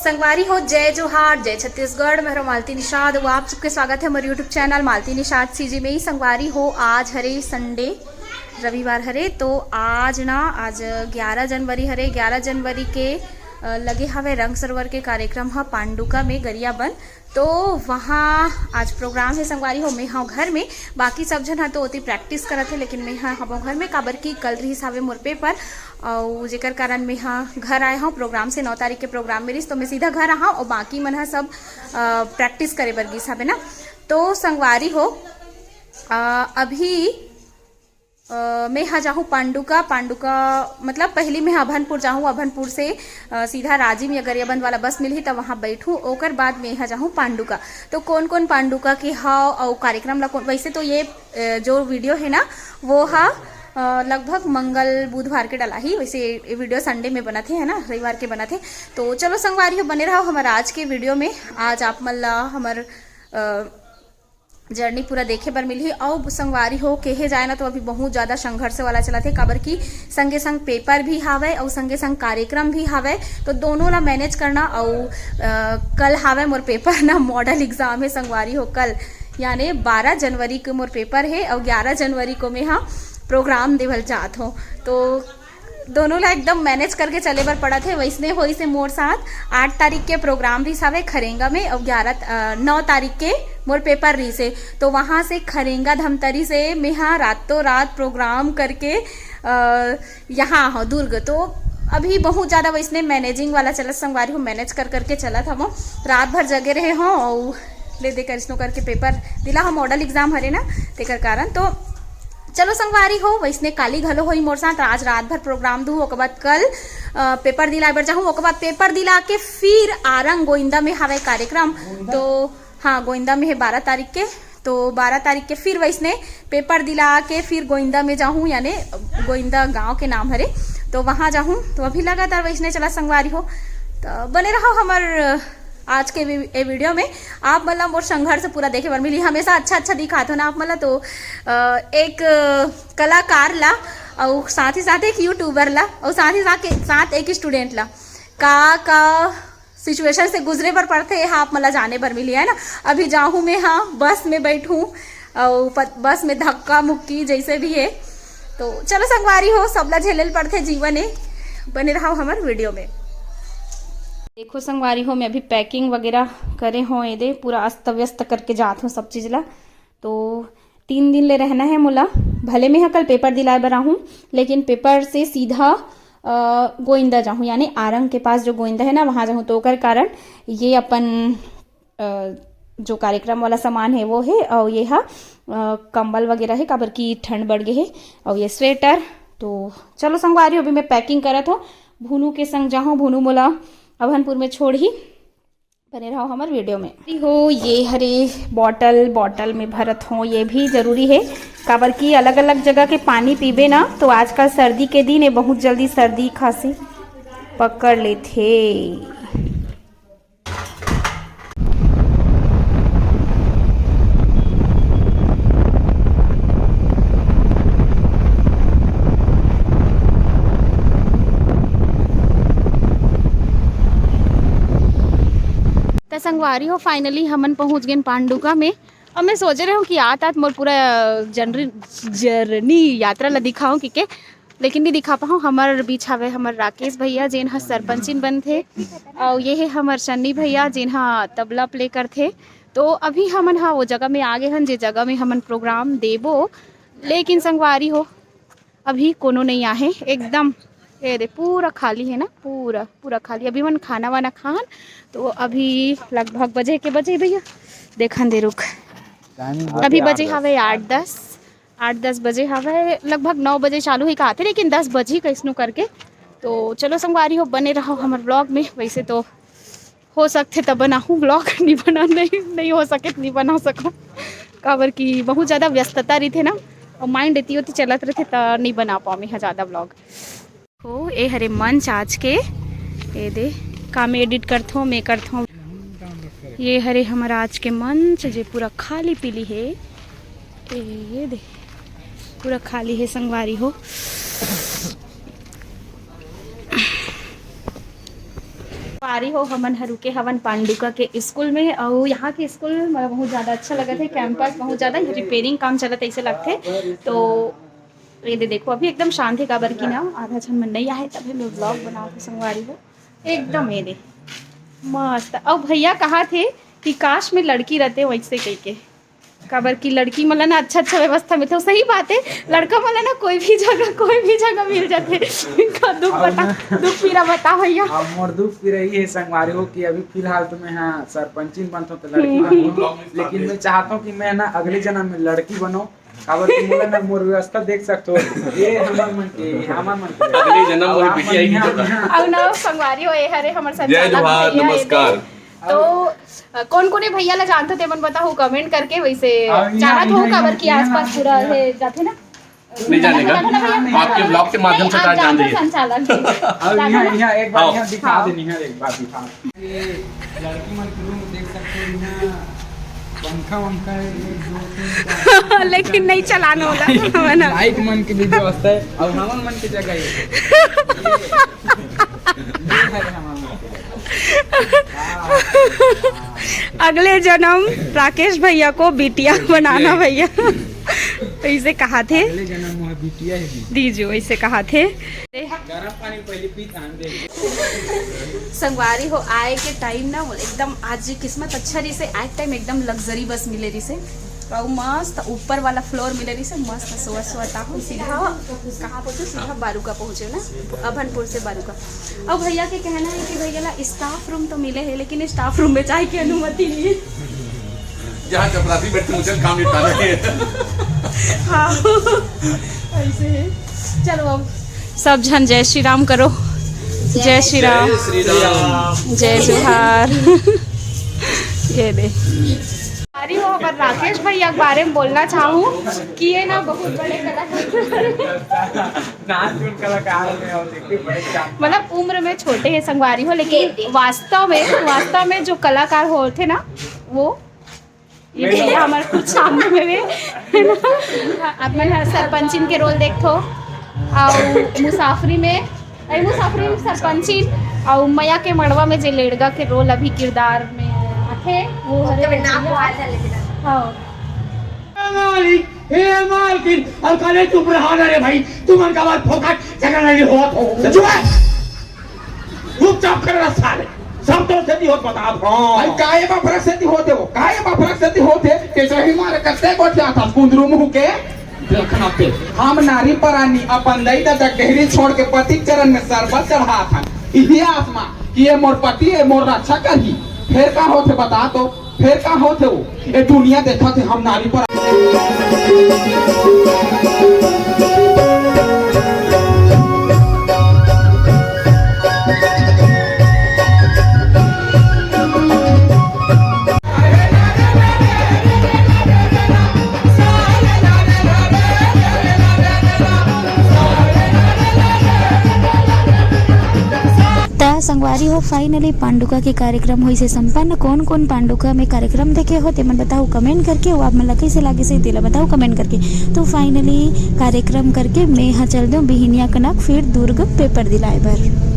संगवारी हो, जय जोहार, जय छत्तीसगढ़। मैं मालती निषाद वो आप सबके स्वागत है हमारे यूट्यूब चैनल मालती निषाद सीजी में ही। संगवारी हो, आज हरे संडे रविवार हरे, तो आज 11 जनवरी हरे। 11 जनवरी के लगे हवे रंग सरोवर के कार्यक्रम है पांडुका में गरियाबंद। तो वहाँ आज प्रोग्राम है संगवारी हो। मैं हाँ घर में, बाकी सब जन है तो ओती प्रैक्टिस करत है, लेकिन मैं हाँ घर में काबर की कल रही सावे मोर पेपर और जेकर कारण मैं हाँ घर आए हूँ। प्रोग्राम से 9 तारीख के प्रोग्राम मेरी, तो मैं सीधा घर आहा और बाकी मन है सब प्रैक्टिस करे बर गिस हवे ना। तो संगवारी हो अभी मैं यहाँ जाऊँ पांडुका मतलब पहली मैं अभनपुर जाऊँ। अभनपुर से सीधा राजिम या गरियाबंद वाला बस मिली तो वहाँ बैठूँ, ओकर बाद मैं यहाँ जाऊँ पांडुका। तो कौन कौन पांडुका के हाँ और कार्यक्रम ला वैसे तो ये जो वीडियो है ना वो हाँ लगभग मंगल बुधवार के डला ही, वैसे ये वीडियो संडे में बना थे है ना, रविवार के बना थे। तो चलो संगवारी हो बने रहो हमारा आज के वीडियो में। आज आप मन ला हमार जर्नी पूरा देखे बर मिली। और संगवारी हो कहे जाए ना तो अभी बहुत ज़्यादा संघर्ष वाला चला थे, काबर की संगे संग पेपर भी हावे और संगे संग कार्यक्रम भी हावे, तो दोनों ला मैनेज करना। और कल हावे मोर पेपर ना मॉडल एग्जाम है संगवारी हो, कल यानी 12 जनवरी को मोर पेपर है और 11 जनवरी को मैं हाँ प्रोग्राम देवल चाहत हो। तो दोनों ला एकदम मैनेज करके चले बर पड़ा थे। वैसने हो से मोर साथ 8 तारीख के प्रोग्राम भी सावे खरेंगा में और 9 तारीख के मोर पेपर रही से, तो वहाँ से खरेंगा धमतरी से मैं हाँ रातों रात प्रोग्राम करके यहाँ हो दुर्ग। तो अभी बहुत ज़्यादा वैसने मैनेजिंग वाला चलत संगवारी हो, मैनेज कर करके चला था वो, रात भर जगे रहे हों और ले दे कर इसनो करके पेपर दिला हो। मॉडल एग्जाम हरे ना तेकर कारण। तो चलो संगवारी हो वैसने काली घलो होई मोर साथ। आज रात भर प्रोग्राम दू, ओकर बाद कल पेपर दिला बर जाऊँ, ओकर बाद पेपर दिला के फिर आरंग गोइंदा में हावे कार्यक्रम। तो हाँ गोइंदा में है 12 तारीख के, तो 12 तारीख के फिर वैसने पेपर दिला के फिर गोइंदा में जाऊँ, यानी गोइंदा गांव के नाम हरे, तो वहाँ जाऊँ। तो अभी लगातार वैसने चला संगवारी हो। तो बने रहो हमार आज के वीडियो में। आप मतलब मोर संघर्ष पूरा देखे बर मिली, हमेशा अच्छा दिखाते हो ना आप मतलब। तो एक कलाकार ला और साथ ही साथ एक यूट्यूबर ला और साथ ही साथ एक स्टूडेंट ला का सिचुएशन से गुजरे पर पड़ते हैं आप मतलब जाने पर मिली है ना। अभी जाऊँ मैं हाँ बस में बैठूँ और बस में धक्का मुक्की जैसे भी है। तो चलो संगवारी हो सबला झेलल पड़ते जीवन है। बने रहो हमारे वीडियो में। देखो संगवारी हो मैं अभी पैकिंग वगैरह करे हो, ये दे पूरा अस्त व्यस्त करके जात हूँ सब चीज़ ला। तो 3 दिन ले रहना है मोला, भले मैं कल पेपर दिलाए बर हूँ, लेकिन पेपर से सीधा गोइंदा जाऊँ, यानी आरंग के पास जो गोइंदा है ना वहाँ जाऊँ। तो ओकर कारण ये अपन जो कार्यक्रम वाला सामान है वो है, और ये हा कंबल वगैरह है काबर की ठंड बढ़ गई है, और ये स्वेटर। तो चलो संगवारी अभी मैं पैकिंग करत हो, भूनू के संग जाऊँ, भूनू मोला अभनपुर में छोड़ ही। बने रहो हमारे वीडियो में हो। ये हरे बॉटल में भरत हो, ये भी जरूरी है काबर की अलग अलग जगह के पानी पीबे ना तो आजकल सर्दी के दिन है, बहुत जल्दी सर्दी खांसी पकड़ लेते। संगवारी हो फाइनली हमन पहुंच गए पांडुका में। अब मैं सोच रही हूँ कि आत मोर पूरा जर्नी यात्रा ला दिखाऊं कि लेकिन नहीं दिखा पाऊँ। हमार बीच हवे हमार राकेश भैया जेन हा सरपंचिन बन थे, और ये है हमार सन्नी भैया जेन हा तबला प्ले कर थे। तो अभी हमन हाँ वो जगह में आगे हन जे जगह में हमन प्रोग्राम देबो, लेकिन संगवारी हो अभी कोनो नहीं आहे, एकदम ये दे पूरा खाली है ना, पूरा खाली। अभी मन खाना वाना खान, तो अभी लगभग बजे भैया देखन दे रुक, अभी बजे हवे 8-10 बजे हवे, लगभग 9 बजे चालू ही कहते, लेकिन 10 बजे कैसनो करके। तो चलो संगवारी हो बने रहो हमारे ब्लॉग में। वैसे तो हो सकते तब बनाऊँ ब्लॉग, नहीं हो सके नहीं बना सको काबर की बहुत ज़्यादा व्यस्तता रही थे ना, और माइंड इतनी होती चलत रहे थे तो नहीं बना पाओ मैं ज़्यादा ब्लॉग हो। ए हरे मंच आज के ये दे काम एडिट करत हूँ मैं करत हूँ। ये हरे हमारा आज के मंच जे पूरा खाली पीली है, ये दे पूरा खाली है संगवारी हो। पारी हो हमन हरुके हवन पांडुका के स्कूल में और यहाँ के स्कूल मोला बहुत ज़्यादा अच्छा लगा थे। कैंपस बहुत ज़्यादा रिपेयरिंग काम चलत ऐसे लगते। तो ये देखो अभी एकदम शांत है काबर की ना आधा झन मन नहीं आए तभी मैं ब्लॉग बना के संगवारी हो एकदम ये दे मस्त। और भैया कहा थे कि काश में लड़की रहते वैसे कह के काबर की लड़की मतलब ना अच्छा व्यवस्था में थे। सही बात है, लड़का मतलब ना कोई भी जगह मिल जाते। इनका दुख पीरा बता भैया। अब मोर दुख पीरा ये है संगवारी हो कि अभी फिलहाल तो मैं यहाँ सरपंचिन बनता हूँ तो लड़की बनूँ, लेकिन मैं चाहता हूँ कि मैं ना अगले जन्म में लड़की बनो। काबर की मोला ना मोर व्यवस्था देख सकते हो ये हमर मन के अगले जन्म मोर बिटिया ही और ना संगवारी हो ये हरे हमर संचालक जय जोहार नमस्कार। तो कौन कौन भैया ला जानते थे मन बताओ कमेंट करके। वैसे जानत हो काबर की आसपास पूरा है जाते ना नहीं जानेगा आपके ब्लॉग के माध्यम से जान जाइए। संचालक अब यहाँ एक बार यहाँ दिखा देनी है, एक बार दिखा ये लड़की मन के रूम देख सकते हो यहाँ पंखा लेकिन नहीं चलाना होला लाइट मन की भी व्यवस्था है और हमन मन की जगह है अगले जन्म राकेश भैया को बिटिया बनाना भैया ऐसे कहा थे। अगले जन्म में बिटिया ही दीजिए ऐसे कहा थे। गरम पानी पहले पी थान दे संगवारी हो आए के टाइम ना एकदम आज किस्मत अच्छा रही से आए टाइम एकदम लग्जरी बस मिले रही से और मस्त ऊपर वाला फ्लोर मिले रही से मस्त सोता हूँ सीधा कहाँ पहुँचे सीधा बारूका पहुँचे ना अभनपुर से बारूका। और भैया के कहना है कि भैया ला स्टाफ रूम तो मिले है लेकिन स्टाफ रूम में चाय की अनुमति नहीं है। जहाँ चपरासी बैठे मुझे काम निपटाना है। हाँ ऐसे है। चलो अब सब जन जय श्री राम करो। जय श्री राम जय जोहार। ये दे अरे वो पर राकेश भैया के बारे में बोलना चाहूँ कि ये ना बहुत बड़े कलाकार मतलब उम्र में छोटे हैं संगवारी हो लेकिन वास्तव में जो कलाकार होते ना वो ये भैया हमारे कुछ सामने में अपने सरपंचिन के रोल देखो और मुसाफरी में सरपंचिन और मया के मड़वा में जे लेड़गा के रोल अभी किरदार में आथे वो मालकिन और कले चुप रहा ना रे भाई तुम उनका बात फोकट जगह नहीं होत हो चुपचाप कर रहा साले सब तो सेती होत बता भाई काहे बा फरक सेती होते हो काहे बा फरक सेती होते के सही मारे करते को जाता कुंदरू मुंह के देखना पे हम नारी परानी अपन दई दा गहरी छोड़ के पति चरण में शरबत चढ़ा था इतिहास में कि ये मोर पति है मोर रक्षा करही फिर का होते बता तो फिर का होते वो ये दुनिया देखा थे हम नारी पर संगवारी हो फाइनली पांडुका के कार्यक्रम हुई से संपन्न। कौन कौन पांडुका में कार्यक्रम देखे हो तेमन बताओ कमेंट करके। वो आप मन कैसे लागे से दिला बताओ कमेंट करके। तो फाइनली कार्यक्रम करके मैं यहाँ चल दूँ बिहिनिया कनक फिर दुर्ग पेपर दिलाए बर।